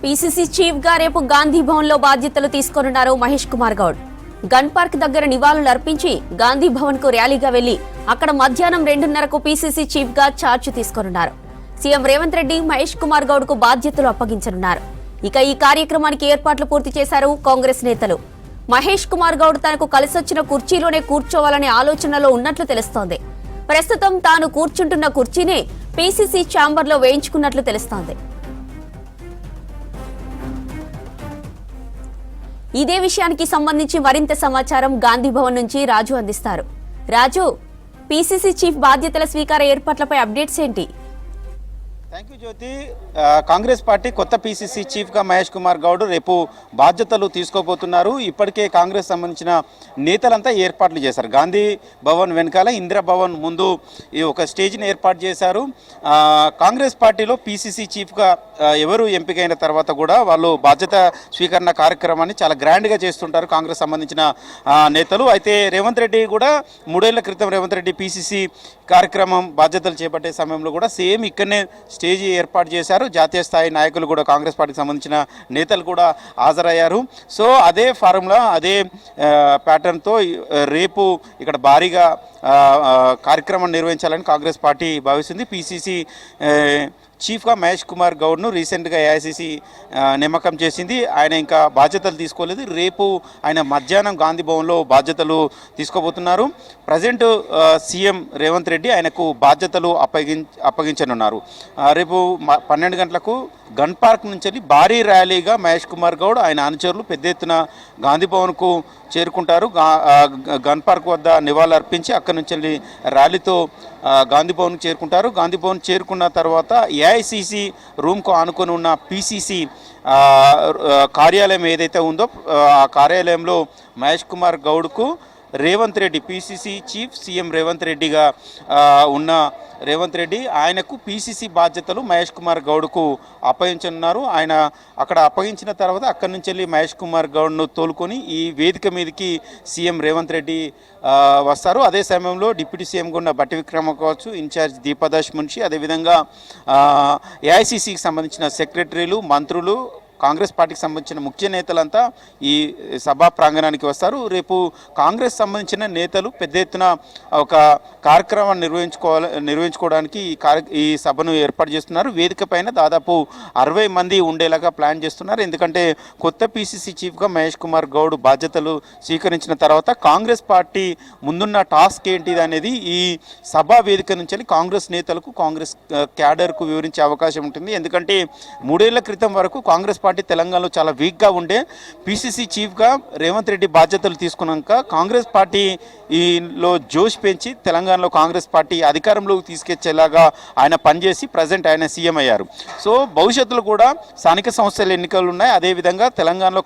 PCC chief గా రేపు గాంధీ భవన్ లో బాధ్యతలు తీసుకోనున్నారు మహేష్ కుమార్ గౌడ్. గన్ పార్క్ దగ్గర నివాళులు అర్పించి గాంధీ భవన్ కు ర్యాలీగా వెళ్లి అక్కడ మధ్యాహ్నం 2:30కు పీసీసీ చీఫ్ గా ఛార్జ్ తీసుకొనున్నారు. సీఎం రేవంత్ రెడ్డి మహేష్ కుమార్ గౌడ్ కు బాధ్యతలు అప్పగించనున్నారు. ఇక ఈ కార్యక్రమానికి ఏర్పాట్లు పూర్తి చేశారు కాంగ్రెస్ నేతలు. మహేష్ కుమార్ గౌడ్ తనకు కలిసొచ్చిన కుర్చీలోనే కూర్చోవాలనే ఆలోచనలో ఉన్నట్లు తెలుస్తోంది. ప్రస్తుతం తాను కూర్చుంటున్న కుర్చీనే పీసీసీ ఛాంబర్ లో వేయించుకున్నట్లు తెలుస్తోంది. ఇదే విషయానికి సంబంధించి మరింత సమాచారం గాంధీ భవన్ నుంచి రాజు అందిస్తారు. రాజు, పీసీసీ చీఫ్ బాధ్యతల స్వీకార ఏర్పాట్లపై అప్డేట్స్ ఏంటి? Thank you Jyothi. Congress party కొత్త పీసీసీ చీఫ్గా మహేష్ కుమార్ గౌడ్ రేపు బాధ్యతలు తీసుకోబోతున్నారు. ఇప్పటికే కాంగ్రెస్ సంబంధించిన నేతలంతా ఏర్పాట్లు చేశారు. గాంధీ భవన్ వెనకాల ఇందిరా భవన్ ముందు ఒక స్టేజ్ని ఏర్పాటు చేశారు. కాంగ్రెస్ పార్టీలో పీసీసీ చీఫ్గా ఎవరు ఎంపికైన తర్వాత కూడా వాళ్ళు బాధ్యత స్వీకరణ కార్యక్రమాన్ని చాలా గ్రాండ్గా చేస్తుంటారు కాంగ్రెస్ సంబంధించిన నేతలు. అయితే రేవంత్ రెడ్డి కూడా 3 ఏళ్ల క్రితం రేవంత్ రెడ్డి పీసీసీ కార్యక్రమం బాధ్యతలు చేపట్టే సమయంలో కూడా సేమ్ ఇక్కడనే స్టేజీ ఏర్పాటు చేశారు. జాతీయ స్థాయి నాయకులు కూడా కాంగ్రెస్ పార్టీకి సంబంధించిన నేతలు కూడా హాజరయ్యారు. సో అదే ఫార్ములా అదే ప్యాటర్న్తో రేపు ఇక్కడ భారీగా కార్యక్రమం నిర్వహించాలని కాంగ్రెస్ పార్టీ భావిస్తుంది. పీసీసీ చీఫ్గా మహేష్ కుమార్ గౌడ్ను రీసెంట్గా ఏఐసీసీ నియామకం చేసింది. ఆయన ఇంకా బాధ్యతలు తీసుకోలేదు. రేపు ఆయన మధ్యాహ్నం గాంధీ భవన్లో బాధ్యతలు తీసుకోబోతున్నారు. ప్రజెంట్ సీఎం రేవంత్ రెడ్డి ఆయనకు బాధ్యతలు అప్పగించనున్నారు. రేపు 12 గంటలకు గన్ పార్క్ నుంచి భారీ ర్యాలీగా మహేష్ కుమార్ గౌడ్ ఆయన అనుచరులు పెద్ద ఎత్తున గాంధీ భవన్కు చేరుకుంటారు. గన్ పార్క్ వద్ద నివాళులు అర్పించి అక్కడి నుంచి ర్యాలీతో గాంధీ భవన్కు చేరుకుంటారు. గాంధీ భవన్ చేరుకున్న తర్వాత ఏఐసిసి రూమ్కు ఆనుకొని ఉన్న పీసీసీ కార్యాలయం ఏదైతే ఉందో ఆ కార్యాలయంలో మహేష్ కుమార్ గౌడ్కు Revanth Reddy PCC chief CM Revanth రెడ్డిగా ఉన్న రేవంత్ రెడ్డి ఆయనకు పీసీసీ బాధ్యతలు మహేష్ కుమార్ గౌడ్కు అప్పగించనున్నారు. ఆయన అక్కడ అప్పగించిన తర్వాత అక్కడి నుంచి వెళ్ళి మహేష్ కుమార్ గౌడ్ను తోలుకొని ఈ వేదిక మీదకి సీఎం రేవంత్ రెడ్డి వస్తారు. అదే సమయంలో డిప్యూటీ సీఎంగా ఉన్న బట్టి విక్రమ కావచ్చు, ఇన్ఛార్జ్ దీపదాస్ మున్షి, అదేవిధంగా ఏఐసీసీకి సంబంధించిన సెక్రటరీలు, మంత్రులు, కాంగ్రెస్ పార్టీకి సంబంధించిన ముఖ్య నేతలంతా ఈ సభా ప్రాంగణానికి వస్తారు. రేపు కాంగ్రెస్ సంబంధించిన నేతలు పెద్ద ఎత్తున ఒక కార్యక్రమాన్ని నిర్వహించుకోవడానికి ఈ సభను ఏర్పాటు చేస్తున్నారు. వేదిక పైన దాదాపు 60 మంది ఉండేలాగా ప్లాన్ చేస్తున్నారు. ఎందుకంటే కొత్త పీసీసీ చీఫ్గా మహేష్ కుమార్ గౌడ్ బాధ్యతలు స్వీకరించిన తర్వాత కాంగ్రెస్ పార్టీ ముందున్న టాస్క్ ఏంటిది అనేది ఈ సభా వేదిక నుంచి కాంగ్రెస్ నేతలకు, కాంగ్రెస్ క్యాడర్కు వివరించే అవకాశం ఉంటుంది. ఎందుకంటే 3 ఏళ్ల క్రితం వరకు కాంగ్రెస్ పార్టీ తెలంగాణలో చాలా వీక్గా ఉండే. పీసీసీ చీఫ్గా రేవంత్ రెడ్డి బాధ్యతలు తీసుకున్నాక కాంగ్రెస్ పార్టీలో జోష్ పెంచి తెలంగాణలో కాంగ్రెస్ పార్టీ అధికారంలోకి తీసుకొచ్చేలాగా ఆయన పనిచేసి ప్రజెంట్ ఆయన సీఎం అయ్యారు. సో భవిష్యత్తులో కూడా స్థానిక సంస్థల ఎన్నికలు ఉన్నాయి. అదేవిధంగా తెలంగాణలో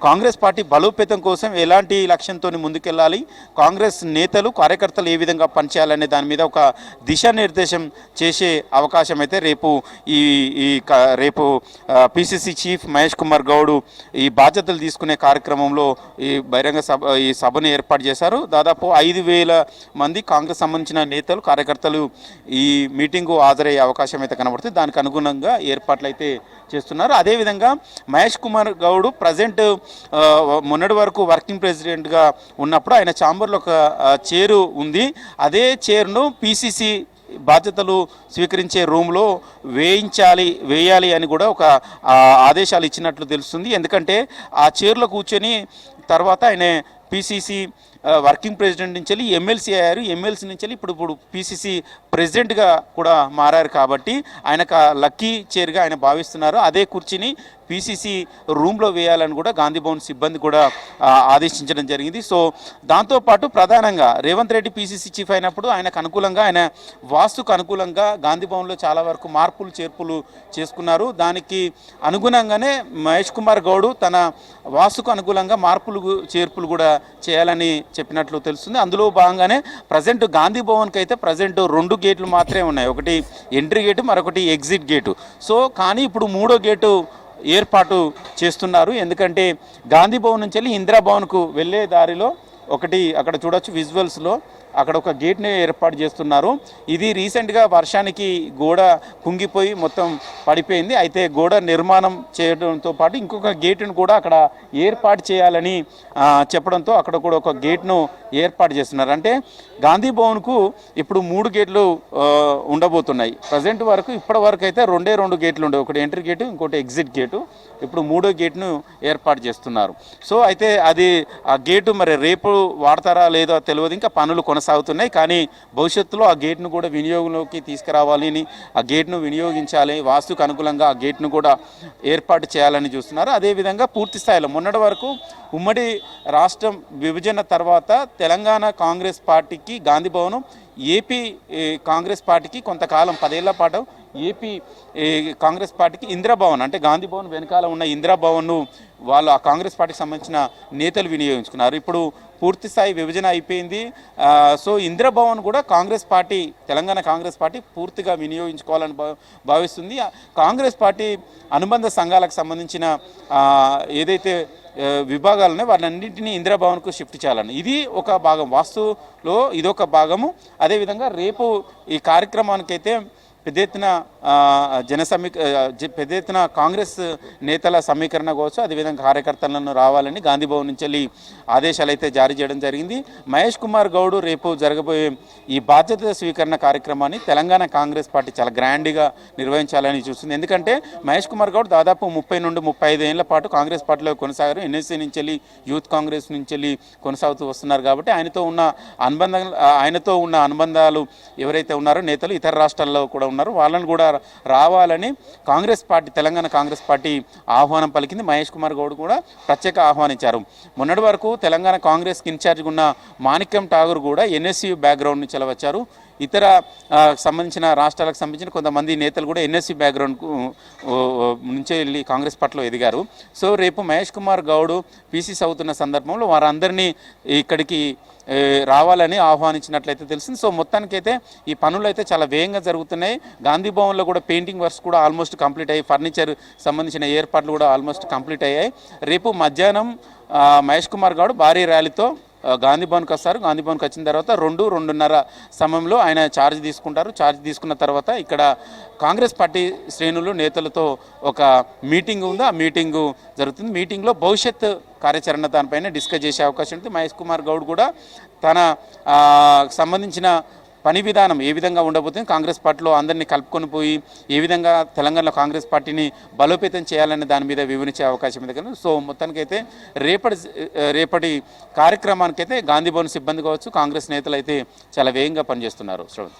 కాంగ్రెస్ పార్టీ బలోపేతం కోసం ఎలాంటి లక్ష్యంతో ముందుకెళ్ళాలి, కాంగ్రెస్ నేతలు కార్యకర్తలు ఏ విధంగా పనిచేయాలనే దాని మీద ఒక దిశానిర్దేశం చేసే అవకాశం అయితే రేపు పీసీసీ చీఫ్ మహేష్ కుమార్ గౌడ్ ఈ బాధ్యతలు తీసుకునే కార్యక్రమంలో ఈ బహిరంగ సభను ఏర్పాటు చేశారు. దాదాపు 5,000 మంది కాంగ్రెస్ సంబంధించిన నేతలు, కార్యకర్తలు ఈ మీటింగు హాజరయ్యే అవకాశం అయితే కనబడుతుంది. దానికి అనుగుణంగా ఏర్పాట్లు అయితే చేస్తున్నారు. అదేవిధంగా మహేష్ కుమార్ గౌడ్ ప్రజెంట్ మొన్నటి వరకు వర్కింగ్ ప్రెసిడెంట్గా ఉన్నప్పుడు ఆయన ఛాంబర్లో ఒక చైరు ఉంది. అదే చైర్ను పీసీసీ బాధ్యతలు స్వీకరించే రూమ్లో వేయాలి అని కూడా ఒక ఆదేశాలు ఇచ్చినట్లు తెలుస్తుంది. ఎందుకంటే ఆ చైర్లో కూర్చొని తర్వాత ఆయన పీసీసీ వర్కింగ్ ప్రెసిడెంట్ నుంచి వెళ్ళి ఎమ్మెల్సీ అయ్యారు. ఎమ్మెల్సీ నుంచి వెళ్ళి ఇప్పుడు పీసీసీ ప్రెసిడెంట్గా కూడా మారారు. కాబట్టి ఆయనకు లక్కీ చైర్గా ఆయన భావిస్తున్నారు. అదే కుర్చీని పీసీసీ రూమ్లో వేయాలని కూడా గాంధీ భవన్ సిబ్బంది కూడా ఆదేశించడం జరిగింది. సో దాంతోపాటు ప్రధానంగా రేవంత్ రెడ్డి పీసీసీ చీఫ్ అయినప్పుడు ఆయనకు అనుకూలంగా, ఆయన వాస్తుకు అనుకూలంగా గాంధీ భవన్లో చాలా వరకు మార్పులు చేర్పులు చేసుకున్నారు. దానికి అనుగుణంగానే మహేష్ కుమార్ గౌడ్ తన వాస్తుకు అనుకూలంగా మార్పులు చేర్పులు కూడా చేయాలని చెప్పినట్లు తెలుస్తుంది. అందులో భాగంగానే ప్రజెంట్ గాంధీ భవన్కి అయితే ప్రజెంట్ 2 గేట్లు మాత్రమే ఉన్నాయి. ఒకటి ఎంట్రీ గేటు, మరొకటి ఎగ్జిట్ గేటు. సో కానీ ఇప్పుడు 3వ గేటు ఏర్పాటు చేస్తున్నారు. ఎందుకంటే గాంధీ భవన్ నుంచి వెళ్ళి ఇందిరా భవన్కు వెళ్ళే దారిలో ఒకటి అక్కడ చూడొచ్చు విజువల్స్లో అక్కడ ఒక గేట్ని ఏర్పాటు చేస్తున్నారు. ఇది రీసెంట్గా వర్షానికి గోడ కుంగిపోయి మొత్తం పడిపోయింది. అయితే గోడ నిర్మాణం చేయడంతో పాటు ఇంకొక గేటును కూడా అక్కడ ఏర్పాటు చేయాలని చెప్పడంతో అక్కడ కూడా ఒక గేట్ను ఏర్పాటు చేస్తున్నారు. అంటే గాంధీ భవన్కు ఇప్పుడు 3 గేట్లు ఉండబోతున్నాయి. ప్రజెంట్ వరకు ఇప్పటి వరకు అయితే 2 గేట్లు ఉండేవి. ఒకటి ఎంట్రీ గేటు, ఇంకోటి ఎగ్జిట్ గేటు. ఇప్పుడు 3వ గేట్ను ఏర్పాటు చేస్తున్నారు. సో అయితే అది ఆ గేటు మరి రేపు వాడతారా లేదో తెలియదు. ఇంకా పనులు కొనసాగుతున్నాయి. కానీ భవిష్యత్తులో ఆ గేట్ను కూడా వినియోగంలోకి తీసుకురావాలని, ఆ గేట్ను వినియోగించాలి, వాస్తుకు అనుకూలంగా ఆ గేట్ను కూడా ఏర్పాటు చేయాలని చూస్తున్నారు. అదేవిధంగా పూర్తి స్థాయిలో మొన్నటి వరకు ఉమ్మడి రాష్ట్రం విభజన తర్వాత తెలంగాణ కాంగ్రెస్ పార్టీకి గాంధీ భవనం, ఏపీ కాంగ్రెస్ పార్టీకి కొంతకాలం 10 ఏళ్ల పాటు ఏపీ కాంగ్రెస్ పార్టీకి ఇందిరాభవన్, అంటే గాంధీ భవన్ వెనకాల ఉన్న ఇందిరాభవన్ను వాళ్ళు ఆ కాంగ్రెస్ పార్టీకి సంబంధించిన నేతలు వినియోగించుకున్నారు. ఇప్పుడు పూర్తి స్థాయి విభజన అయిపోయింది. సో ఇందిరాభవన్ కూడా కాంగ్రెస్ పార్టీ, తెలంగాణ కాంగ్రెస్ పార్టీ పూర్తిగా వినియోగించుకోవాలని భావిస్తుంది. కాంగ్రెస్ పార్టీ అనుబంధ సంఘాలకు సంబంధించిన ఏదైతే విభాగాలనే వాటన్నింటినీ ఇందిరాభవన్కు షిఫ్ట్ చేయాలని, ఇది ఒక భాగం, వాస్తులో ఇదొక భాగము. అదేవిధంగా రేపు ఈ కార్యక్రమానికైతే పెద్ద ఎత్తున పెద్ద ఎత్తున కాంగ్రెస్ నేతల సమీకరణ కోసం, అదేవిధంగా కార్యకర్తలను రావాలని గాంధీ భవన్ నుంచి వెళ్ళి ఆదేశాలు అయితే జారీ చేయడం జరిగింది. మహేష్ కుమార్ గౌడ్ రేపు జరగబోయే ఈ బాధ్యత స్వీకరణ కార్యక్రమాన్ని తెలంగాణ కాంగ్రెస్ పార్టీ చాలా గ్రాండ్గా నిర్వహించాలని చూస్తుంది. ఎందుకంటే మహేష్ కుమార్ గౌడ్ దాదాపు 30 నుండి 35 ఏళ్ల పాటు కాంగ్రెస్ పార్టీలో కొనసాగారు. ఎన్ఎస్సీ నుంచి వెళ్ళి, యూత్ కాంగ్రెస్ నుంచి వెళ్ళి కొనసాగుతూ వస్తున్నారు. కాబట్టి ఆయనతో ఉన్న అనుబంధాలు ఎవరైతే ఉన్నారో నేతలు ఇతర రాష్ట్రాల్లో కూడా ఉన్నారు, వాళ్ళని కూడా రావాలని కాంగ్రెస్ పార్టీ, తెలంగాణ కాంగ్రెస్ పార్టీ ఆహ్వానం పలికింది. మహేష్ కుమార్ గౌడ్ కూడా ప్రత్యేక ఆహ్వానించారు. మొన్నటి వరకు తెలంగాణ కాంగ్రెస్కి ఇన్ఛార్జ్గా ఉన్న మాణిక్యం ఠాగూర్ కూడా ఎన్ఎస్యూ బ్యాక్గ్రౌండ్ నుంచి వచ్చారు. ఇతర సంబంధించిన రాష్ట్రాలకు సంబంధించిన కొంతమంది నేతలు కూడా ఎన్ఎస్సీ బ్యాక్గ్రౌండ్ నుంచే వెళ్ళి కాంగ్రెస్ పార్టీలో ఎదిగారు. సో రేపు మహేష్ కుమార్ గౌడ్ పీసీసీ అవుతున్న సందర్భంలో వారందరినీ ఇక్కడికి రావాలని ఆహ్వానించినట్లయితే తెలిసింది. సో మొత్తానికైతే ఈ పనులు అయితే చాలా వేగంగా జరుగుతున్నాయి. గాంధీ భవన్లో కూడా పెయింటింగ్ వర్క్స్ కూడా ఆల్మోస్ట్ కంప్లీట్ అయ్యాయి. ఫర్నిచర్ సంబంధించిన ఏర్పాట్లు కూడా ఆల్మోస్ట్ కంప్లీట్ అయ్యాయి. రేపు మధ్యాహ్నం మహేష్ కుమార్ గౌడ్ భారీ ర్యాలీతో గాంధీ భవన్కి వస్తారు. గాంధీ భవన్కి వచ్చిన తర్వాత 2-2:30 సమయంలో ఆయన ఛార్జ్ తీసుకుంటారు. ఛార్జ్ తీసుకున్న తర్వాత ఇక్కడ కాంగ్రెస్ పార్టీ శ్రేణులు నేతలతో ఒక మీటింగ్ ఉంది. ఆ మీటింగు జరుగుతుంది. మీటింగ్లో భవిష్యత్ కార్యాచరణ దానిపైన డిస్కస్ చేసే అవకాశం ఉంటుంది. మహేష్ కుమార్ గౌడ్ కూడా తన సంబంధించిన పని విధానం ఏ విధంగా ఉండబోతుంది, కాంగ్రెస్ పార్టీలో అందరినీ కలుపుకొని పోయి ఏ విధంగా తెలంగాణలో కాంగ్రెస్ పార్టీని బలోపేతం చేయాలనే దాని మీద వివరించే అవకాశం ఉంది కదా. సో మొత్తానికైతే రేపటి కార్యక్రమానికైతే గాంధీ భవన్ సిబ్బంది కావచ్చు, కాంగ్రెస్ నేతలు అయితే చాలా వేగంగా పనిచేస్తున్నారు. శ్రవణ్.